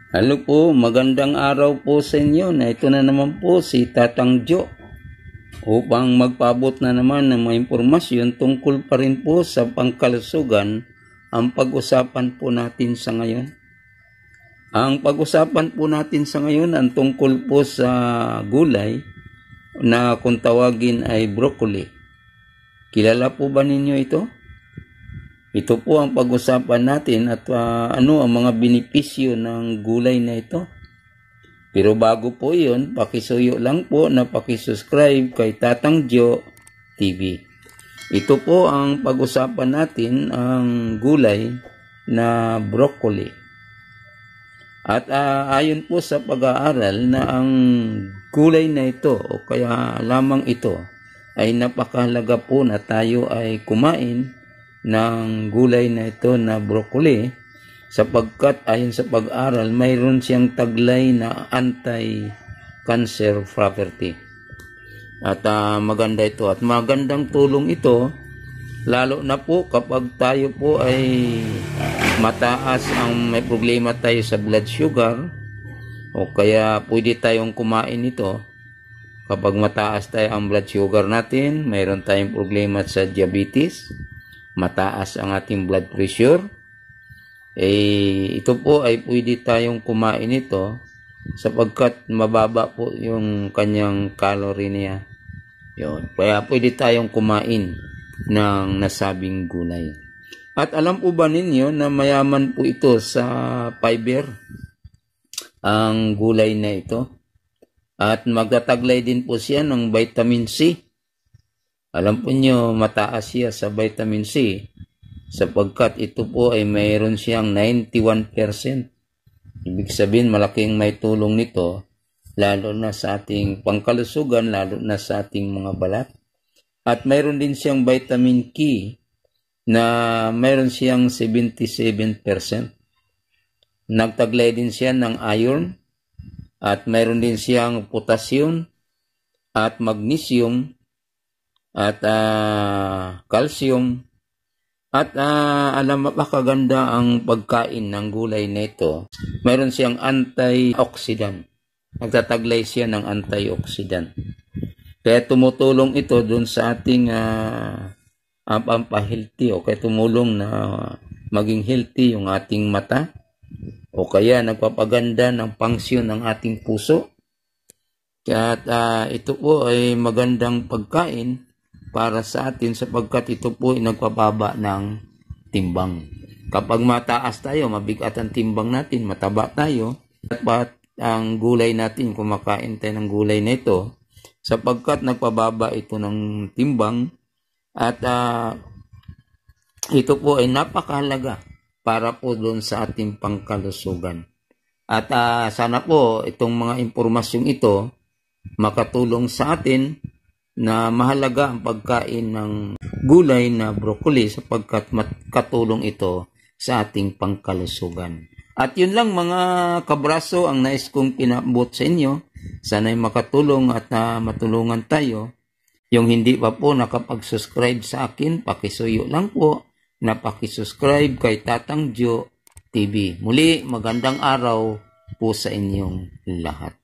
Hello po, magandang araw po sa inyo. Na ito na naman po si Tatang Jo upang magpaabot na naman ng mga impormasyon tungkol pa rin po sa pangkalusugan ang pag-usapan po natin sa ngayon. Ang pag-usapan po natin sa ngayon ang tungkol po sa gulay na kung tawagin ay broccoli. Kilala po ba ninyo ito? Ito po ang pag-usapan natin at ano ang mga benepisyo ng gulay na ito. Pero bago po yun, pakisuyo lang po na pakisubscribe kay Tatang Jo TV. Ito po ang pag-usapan natin, ang gulay na broccoli. At ayon po sa pag-aaral na ang gulay na ito o kaya lamang ito ay napakahalaga po na tayo ay kumain ng gulay na ito na broccoli sapagkat ayon sa pag-aral mayroon siyang taglay na anti-cancer property. At maganda ito at magandang tulong ito lalo na po kapag tayo po ay mataas ang may problema tayo sa blood sugar o kaya pwede tayong kumain ito. Kapag mataas tayo ang blood sugar natin, mayroon tayong problema sa diabetes, mataas ang ating blood pressure, ito po ay pwede tayong kumain ito sapagkat mababa po yung kanyang calorie niya. Yun. Kaya pwede tayong kumain ng nasabing gulay. At alam po ba ninyo na mayaman po ito sa fiber ang gulay na ito? At magtataglay din po siya ng vitamin C. Alam po nyo, mataas siya sa vitamin C sapagkat ito po ay mayroon siyang 91%. Ibig sabihin, malaking may tulong nito lalo na sa ating pangkalusugan, lalo na sa ating mga balat. At mayroon din siyang vitamin K na mayroon siyang 77%. Nagtaglay din siya ng iron at mayroon din siyang potassium at magnesium at calcium at alam mapakaganda ang pagkain ng gulay na ito. Mayroon siyang antioxidant. Nagtataglay siya ng antioxidant. Kaya tumutulong ito dun sa ating pampahealthy o kaya tumulong na maging healthy yung ating mata o kaya nagpapaganda ng function ng ating puso. At ito po ay magandang pagkain para sa atin sapagkat ito po ay nagpababa ng timbang. Kapag mataas tayo, mabigat ang timbang natin, mataba tayo, dapat ang gulay natin, kumakain tayo ng gulay na ito sapagkat nagpababa ito ng timbang at ito po ay napakahalaga para po doon sa ating pangkalusugan. At sana po itong mga impormasyong ito makatulong sa atin na mahalaga ang pagkain ng gulay na broccoli sapagkat makatulong ito sa ating pangkalusugan. At yun lang mga kabraso ang nais kong pinabot sa inyo. Sana'y makatulong at matulungan tayo. Yung hindi pa po nakapag-subscribe sa akin, pakisuyo lang po na pakisubscribe kay Tatang Jo TV. Muli, magandang araw po sa inyong lahat.